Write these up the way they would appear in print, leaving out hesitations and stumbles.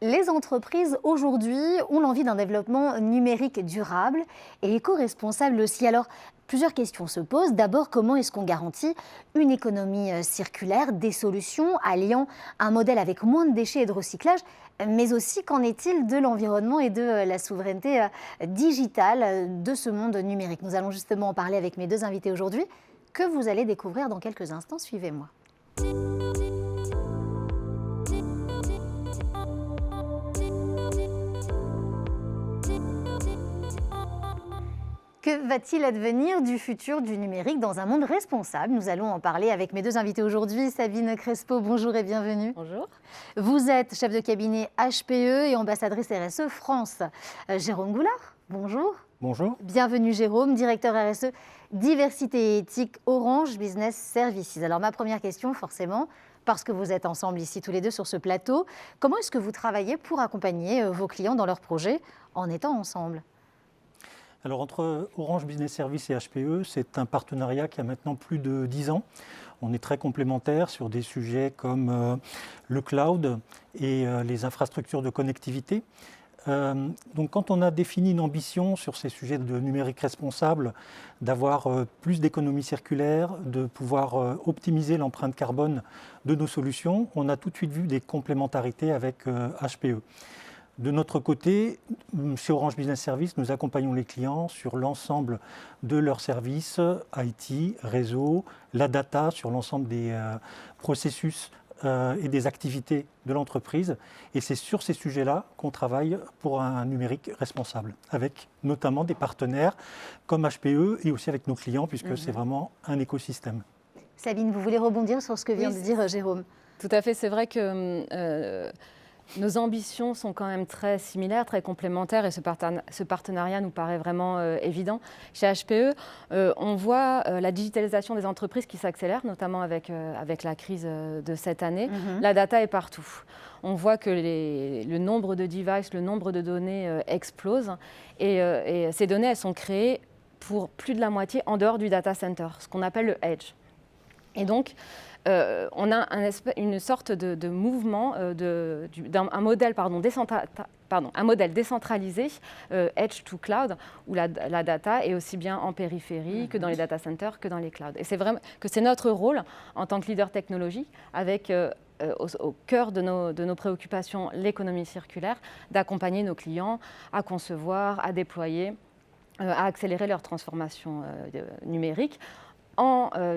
Les entreprises aujourd'hui ont l'envie d'un développement numérique durable et éco-responsable aussi. Alors, plusieurs questions se posent. D'abord, comment est-ce qu'on garantit une économie circulaire, des solutions alliant un modèle avec moins de déchets et de recyclage, mais aussi qu'en est-il de l'environnement et de la souveraineté digitale de ce monde numérique? Nous allons justement en parler avec mes deux invités aujourd'hui, que vous allez découvrir dans quelques instants. Suivez-moi. Que va-t-il advenir du futur du numérique dans un monde responsable? Nous allons en parler avec mes deux invités aujourd'hui. Sabine Crespo, bonjour et bienvenue. Bonjour. Vous êtes chef de cabinet HPE et ambassadrice RSE France. Jérôme Goulard, bonjour. Bonjour. Bienvenue Jérôme, directeur RSE diversité et éthique Orange Business Services. Alors ma première question forcément, parce que vous êtes ensemble ici tous les deux sur ce plateau, comment est-ce que vous travaillez pour accompagner vos clients dans leurs projets en étant ensemble? Alors entre Orange Business Services et HPE, c'est un partenariat qui a maintenant plus de 10 ans. On est très complémentaires sur des sujets comme le cloud et les infrastructures de connectivité. Donc quand on a défini une ambition sur ces sujets de numérique responsable, d'avoir plus d'économie circulaire, de pouvoir optimiser l'empreinte carbone de nos solutions, on a tout de suite vu des complémentarités avec HPE. De notre côté, chez Orange Business Services, nous accompagnons les clients sur l'ensemble de leurs services IT, réseau, la data, sur l'ensemble des processus et des activités de l'entreprise. Et c'est sur ces sujets-là qu'on travaille pour un numérique responsable, avec notamment des partenaires comme HPE et aussi avec nos clients, puisque c'est vraiment un écosystème. Sabine, vous voulez rebondir sur ce que vient de dire Jérôme? Tout à fait, c'est vrai que nos ambitions sont quand même très similaires, très complémentaires et ce partenariat nous paraît vraiment évident. Chez HPE, on voit la digitalisation des entreprises qui s'accélère, notamment avec la crise de cette année. La data est partout. On voit que le nombre de devices, le nombre de données explose et ces données, elles sont créées pour plus de la moitié en dehors du data center, ce qu'on appelle le edge. Et donc, on a une sorte de mouvement, un modèle décentralisé, edge to cloud, où la data est aussi bien en périphérie que dans les data centers, que dans les clouds. Et c'est vraiment que c'est notre rôle en tant que leader technologique, avec au cœur de nos préoccupations l'économie circulaire, d'accompagner nos clients à concevoir, à déployer, à accélérer leur transformation numérique,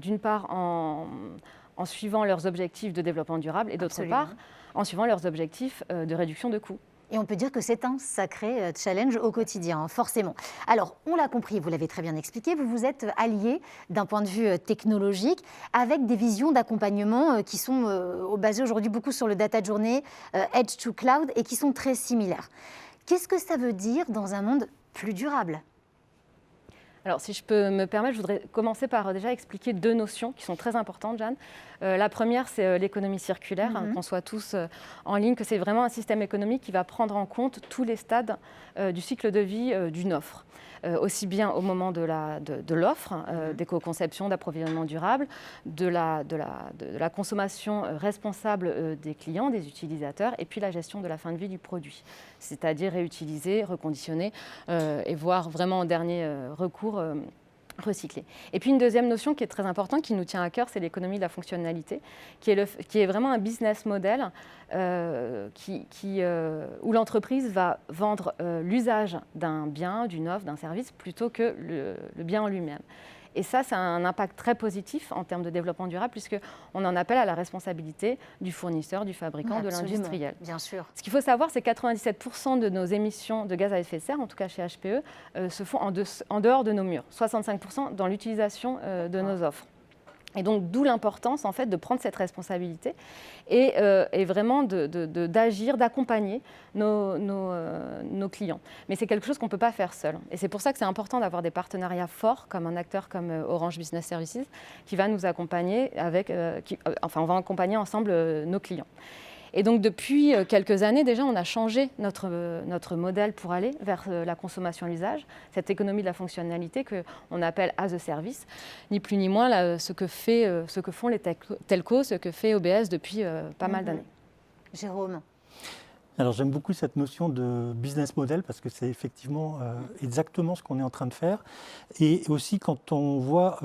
d'une part en suivant leurs objectifs de développement durable et d'autre part en suivant leurs objectifs de réduction de coûts. Et on peut dire que c'est un sacré challenge au quotidien, forcément. Alors, on l'a compris, vous l'avez très bien expliqué, vous vous êtes alliés d'un point de vue technologique avec des visions d'accompagnement qui sont basées aujourd'hui beaucoup sur le data journey, edge to cloud, et qui sont très similaires. Qu'est-ce que ça veut dire dans un monde plus durable ? Alors, si je peux me permettre, je voudrais commencer par déjà expliquer deux notions qui sont très importantes, Jeanne. La première, c'est l'économie circulaire, qu'on soit tous en ligne, que c'est vraiment un système économique qui va prendre en compte tous les stades du cycle de vie d'une offre. Aussi bien au moment de l'offre, d'éco-conception, d'approvisionnement durable, de la consommation responsable des clients, des utilisateurs, et puis la gestion de la fin de vie du produit, c'est-à-dire réutiliser, reconditionner et voire vraiment en dernier recours recycler. Et puis une deuxième notion qui est très importante, qui nous tient à cœur, c'est l'économie de la fonctionnalité, qui est vraiment un business model où l'entreprise va vendre l'usage d'un bien, d'une offre, d'un service, plutôt que le bien en lui-même. Et ça a un impact très positif en termes de développement durable, puisqu'on en appelle à la responsabilité du fournisseur, du fabricant, de l'industriel. Bien sûr. Ce qu'il faut savoir, c'est que 97% de nos émissions de gaz à effet de serre, en tout cas chez HPE, se font en dehors de nos murs, 65% dans l'utilisation de nos offres. Et donc, d'où l'importance, en fait, de prendre cette responsabilité et vraiment d'agir, d'accompagner nos clients. Mais c'est quelque chose qu'on ne peut pas faire seul. Et c'est pour ça que c'est important d'avoir des partenariats forts, comme un acteur comme Orange Business Services, qui va nous accompagner on va accompagner ensemble nos clients. Et donc depuis quelques années déjà, on a changé notre modèle pour aller vers la consommation à l'usage, cette économie de la fonctionnalité qu'on appelle as a service, ni plus ni moins ce que font les telcos, ce que fait OBS depuis pas mal d'années. Jérôme. Alors j'aime beaucoup cette notion de business model parce que c'est effectivement exactement ce qu'on est en train de faire. Et aussi quand on voit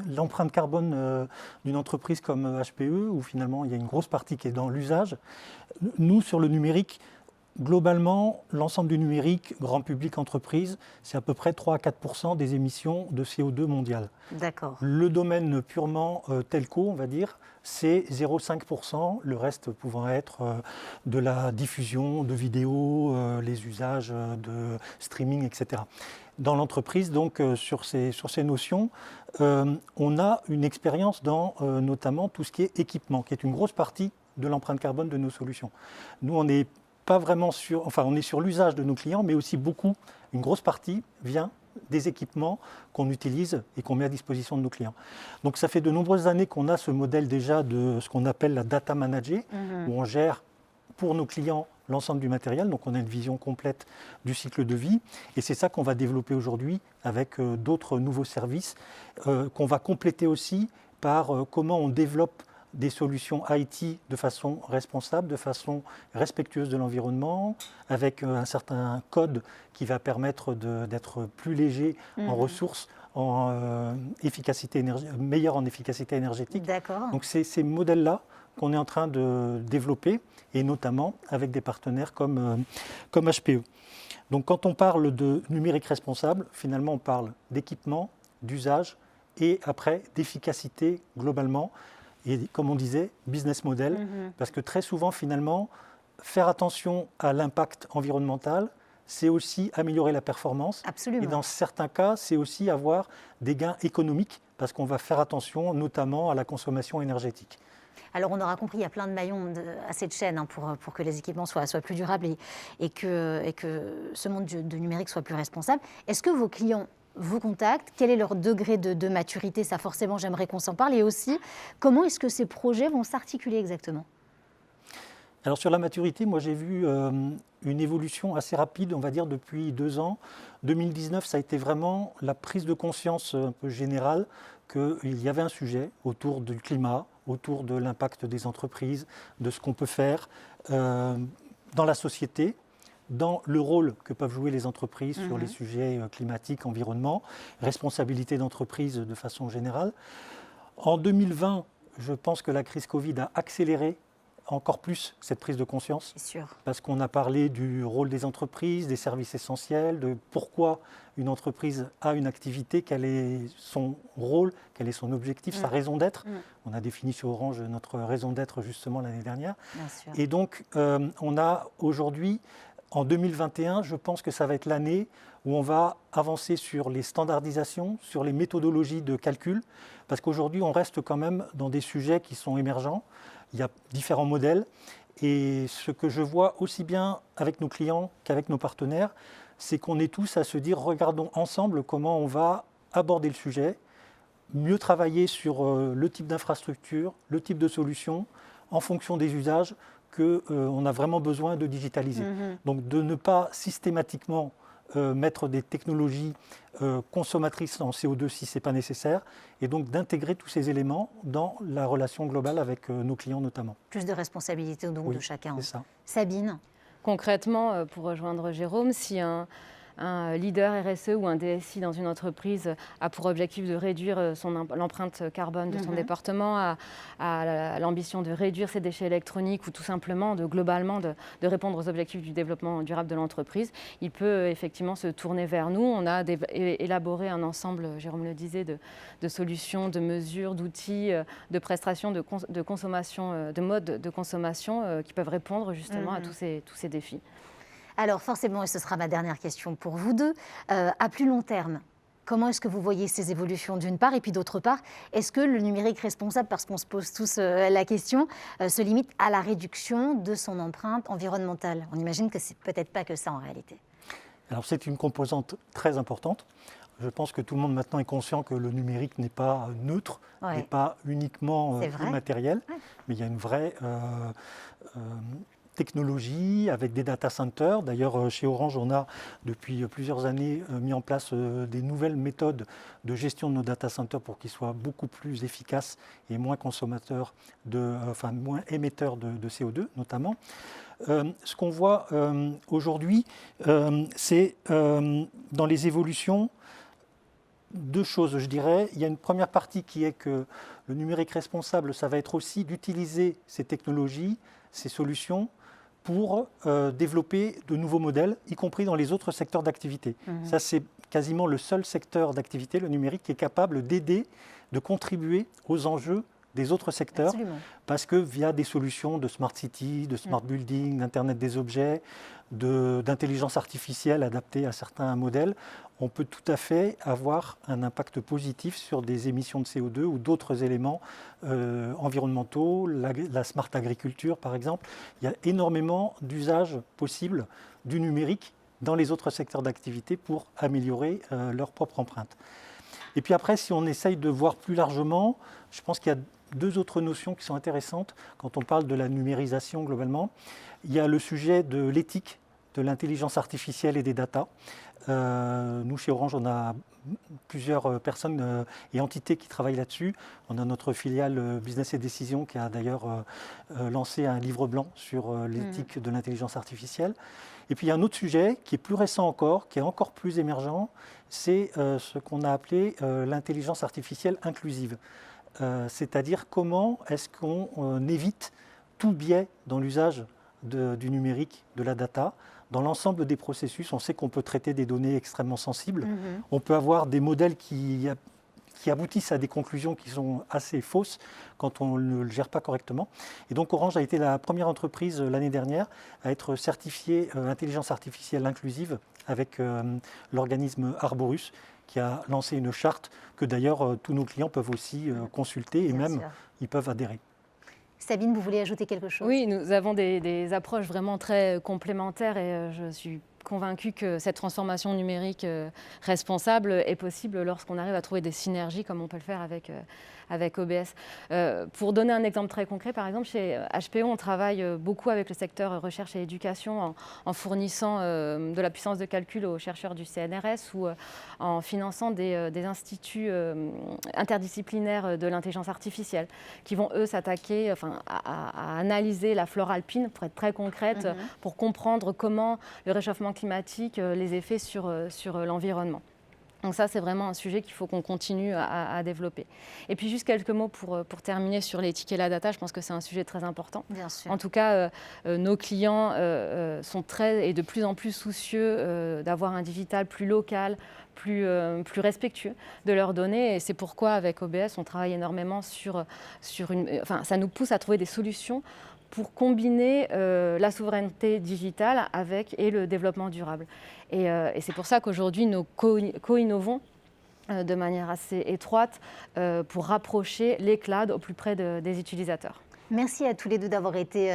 l'empreinte carbone d'une entreprise comme HPE, où finalement il y a une grosse partie qui est dans l'usage, nous sur le numérique, globalement, l'ensemble du numérique, grand public, entreprise, c'est à peu près 3 à 4% des émissions de CO2 mondiales. D'accord. Le domaine purement telco, on va dire, c'est 0,5%, le reste pouvant être de la diffusion de vidéos, les usages de streaming, etc. Dans l'entreprise, donc, sur ces notions, on a une expérience dans notamment tout ce qui est équipement, qui est une grosse partie de l'empreinte carbone de nos solutions. Nous, on n'est pas vraiment on est sur l'usage de nos clients, mais aussi une grosse partie vient des équipements qu'on utilise et qu'on met à disposition de nos clients. Donc ça fait de nombreuses années qu'on a ce modèle déjà de ce qu'on appelle la data manager, où on gère pour nos clients l'ensemble du matériel, donc on a une vision complète du cycle de vie, et c'est ça qu'on va développer aujourd'hui avec d'autres nouveaux services qu'on va compléter aussi par comment on développe des solutions IT de façon responsable, de façon respectueuse de l'environnement, avec un certain code qui va permettre d'être plus léger en ressources, meilleur en efficacité énergétique. D'accord. Donc c'est ces modèles-là qu'on est en train de développer, et notamment avec des partenaires comme HPE. Donc quand on parle de numérique responsable, finalement on parle d'équipement, d'usage, et après d'efficacité globalement. Et comme on disait, business model, parce que très souvent, finalement, faire attention à l'impact environnemental, c'est aussi améliorer la performance. Absolument. Et dans certains cas, c'est aussi avoir des gains économiques, parce qu'on va faire attention notamment à la consommation énergétique. Alors on aura compris, il y a plein de maillons à cette chaîne pour que les équipements soient plus durables et que ce monde du numérique soit plus responsable. Est-ce que vos clients vous contactent? Quel est leur degré de maturité? Ça, forcément, j'aimerais qu'on s'en parle. Et aussi, comment est-ce que ces projets vont s'articuler exactement? Alors sur la maturité, moi j'ai vu une évolution assez rapide, on va dire depuis 2 ans. 2019, ça a été vraiment la prise de conscience un peu générale qu'il y avait un sujet autour du climat, autour de l'impact des entreprises, de ce qu'on peut faire dans la société, dans le rôle que peuvent jouer les entreprises sur les sujets climatiques, environnement, responsabilité d'entreprise de façon générale. En 2020, je pense que la crise Covid a accéléré encore plus cette prise de conscience. C'est sûr. Parce qu'on a parlé du rôle des entreprises, des services essentiels, de pourquoi une entreprise a une activité, quel est son rôle, quel est son objectif, sa raison d'être. On a défini chez Orange notre raison d'être justement l'année dernière. Bien sûr. Et donc, on a aujourd'hui, en 2021, je pense que ça va être l'année où on va avancer sur les standardisations, sur les méthodologies de calcul, parce qu'aujourd'hui, on reste quand même dans des sujets qui sont émergents. Il y a différents modèles. Et ce que je vois aussi bien avec nos clients qu'avec nos partenaires, c'est qu'on est tous à se dire, regardons ensemble comment on va aborder le sujet, mieux travailler sur le type d'infrastructure, le type de solution, en fonction des usages qu'on a vraiment besoin de digitaliser. Donc de ne pas systématiquement mettre des technologies consommatrices en CO2 si ce n'est pas nécessaire, et donc d'intégrer tous ces éléments dans la relation globale avec nos clients notamment. Plus de responsabilité donc, de chacun. C'est ça. Sabine? Concrètement, pour rejoindre Jérôme, si un leader RSE ou un DSI dans une entreprise a pour objectif de réduire l'empreinte carbone de son département, a l'ambition de réduire ses déchets électroniques ou tout simplement globalement de répondre aux objectifs du développement durable de l'entreprise, il peut effectivement se tourner vers nous. On a élaboré un ensemble, Jérôme le disait, de solutions, de mesures, d'outils, de prestations de consommation, de modes de consommation qui peuvent répondre justement à tous ces défis. Alors forcément, et ce sera ma dernière question pour vous deux, à plus long terme, comment est-ce que vous voyez ces évolutions d'une part, et puis d'autre part, est-ce que le numérique responsable, parce qu'on se pose tous la question, se limite à la réduction de son empreinte environnementale? On imagine que c'est peut-être pas que ça en réalité. Alors c'est une composante très importante. Je pense que tout le monde maintenant est conscient que le numérique n'est pas neutre, n'est pas uniquement immatériel, mais il y a une vraie technologies, avec des data centers. D'ailleurs, chez Orange, on a depuis plusieurs années mis en place des nouvelles méthodes de gestion de nos data centers pour qu'ils soient beaucoup plus efficaces et moins consommateurs, moins émetteurs de CO2 notamment. Ce qu'on voit aujourd'hui, c'est dans les évolutions, deux choses, je dirais. Il y a une première partie qui est que le numérique responsable, ça va être aussi d'utiliser ces technologies, ces solutions, pour développer de nouveaux modèles, y compris dans les autres secteurs d'activité. Ça, c'est quasiment le seul secteur d'activité, le numérique, qui est capable d'aider, de contribuer aux enjeux des autres secteurs. Absolument. Parce que via des solutions de smart city, de smart building, d'Internet des objets, d'intelligence artificielle adaptée à certains modèles, on peut tout à fait avoir un impact positif sur des émissions de CO2 ou d'autres éléments environnementaux, la smart agriculture par exemple. Il y a énormément d'usages possibles du numérique dans les autres secteurs d'activité pour améliorer leur propre empreinte. Et puis après, si on essaye de voir plus largement, je pense qu'il y a deux autres notions qui sont intéressantes quand on parle de la numérisation globalement. Il y a le sujet de l'éthique, de l'intelligence artificielle et des data. Nous, chez Orange, on a plusieurs personnes et entités qui travaillent là-dessus. On a notre filiale Business et Décision qui a d'ailleurs lancé un livre blanc sur l'éthique de l'intelligence artificielle. Et puis il y a un autre sujet qui est plus récent encore, qui est encore plus émergent, c'est ce qu'on a appelé l'intelligence artificielle inclusive. C'est-à-dire comment est-ce qu'on évite tout biais dans l'usage du numérique, de la data. Dans l'ensemble des processus, on sait qu'on peut traiter des données extrêmement sensibles. On peut avoir des modèles qui aboutissent à des conclusions qui sont assez fausses quand on ne le gère pas correctement. Et donc Orange a été la première entreprise l'année dernière à être certifiée intelligence artificielle inclusive avec l'organisme Arborus, qui a lancé une charte que d'ailleurs tous nos clients peuvent aussi consulter et même ils peuvent adhérer. Sabine, vous voulez ajouter quelque chose? Oui, nous avons des approches vraiment très complémentaires et je suis convaincue que cette transformation numérique responsable est possible lorsqu'on arrive à trouver des synergies comme on peut le faire avec OBS. Pour donner un exemple très concret, par exemple, chez HPE, on travaille beaucoup avec le secteur recherche et éducation en fournissant de la puissance de calcul aux chercheurs du CNRS ou en finançant des instituts interdisciplinaires de l'intelligence artificielle qui vont, eux, s'attaquer à analyser la flore alpine, pour être très concrète, pour comprendre comment le réchauffement climatique, les effets sur l'environnement. Donc ça, c'est vraiment un sujet qu'il faut qu'on continue à développer. Et puis juste quelques mots pour terminer sur l'éthique et la data. Je pense que c'est un sujet très important. Bien sûr. En tout cas, nos clients sont très et de plus en plus soucieux d'avoir un digital plus local, plus respectueux de leurs données. Et c'est pourquoi, avec OBS, on travaille énormément ça nous pousse à trouver des solutions pour combiner la souveraineté digitale et le développement durable. Et c'est pour ça qu'aujourd'hui, nous co-innovons de manière assez étroite pour rapprocher les clouds au plus près des utilisateurs. Merci à tous les deux d'avoir été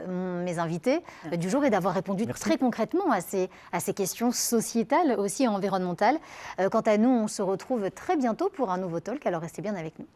mes invités du jour et d'avoir répondu très concrètement à ces questions sociétales, aussi environnementales. Quant à nous, on se retrouve très bientôt pour un nouveau talk, alors restez bien avec nous.